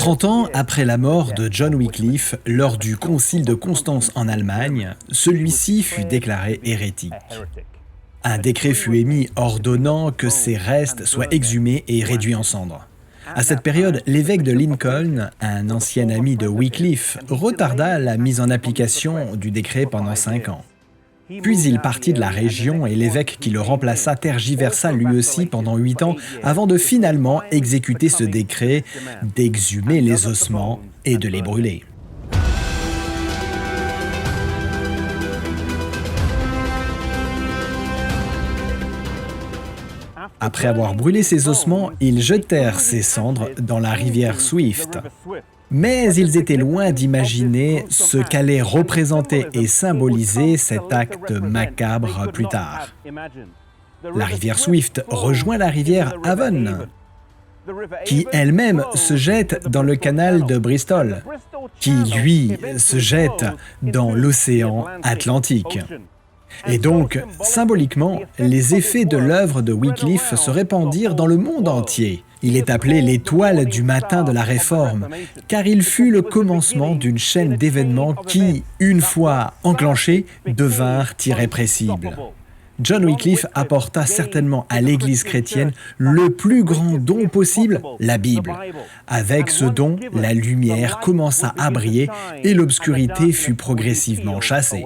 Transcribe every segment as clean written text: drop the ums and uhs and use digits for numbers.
30 ans après la mort de John Wycliffe, lors du concile de Constance en Allemagne, celui-ci fut déclaré hérétique. Un décret fut émis ordonnant que ses restes soient exhumés et réduits en cendres. À cette période, l'évêque de Lincoln, un ancien ami de Wycliffe, retarda la mise en application du décret pendant 5 ans. Puis il partit de la région et l'évêque qui le remplaça tergiversa lui aussi pendant 8 ans avant de finalement exécuter ce décret d'exhumer les ossements et de les brûler. Après avoir brûlé ses ossements, ils jetèrent ses cendres dans la rivière Swift. Mais ils étaient loin d'imaginer ce qu'allait représenter et symboliser cet acte macabre plus tard. La rivière Swift rejoint la rivière Avon, qui elle-même se jette dans le canal de Bristol, qui, lui, se jette dans l'océan Atlantique. Et donc, symboliquement, les effets de l'œuvre de Wycliffe se répandirent dans le monde entier. Il est appelé l'étoile du matin de la Réforme, car il fut le commencement d'une chaîne d'événements qui, une fois enclenchés, devinrent irrépressibles. John Wycliffe apporta certainement à l'Église chrétienne le plus grand don possible, la Bible. Avec ce don, la lumière commença à briller et l'obscurité fut progressivement chassée.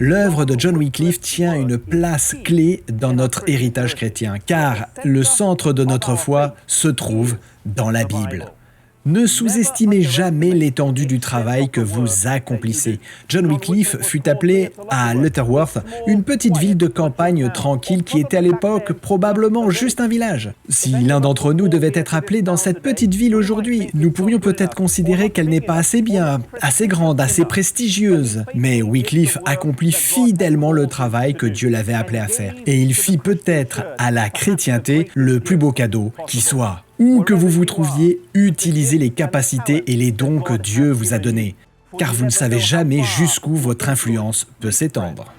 L'œuvre de John Wycliffe tient une place clé dans notre héritage chrétien, car le centre de notre foi se trouve dans la Bible. Ne sous-estimez jamais l'étendue du travail que vous accomplissez. John Wycliffe fut appelé à Lutterworth, une petite ville de campagne tranquille qui était à l'époque probablement juste un village. Si l'un d'entre nous devait être appelé dans cette petite ville aujourd'hui, nous pourrions peut-être considérer qu'elle n'est pas assez bien, assez grande, assez prestigieuse. Mais Wycliffe accomplit fidèlement le travail que Dieu l'avait appelé à faire. Et il fit peut-être à la chrétienté le plus beau cadeau qui soit. Où que vous vous trouviez, utilisez les capacités et les dons que Dieu vous a donnés, car vous ne savez jamais jusqu'où votre influence peut s'étendre.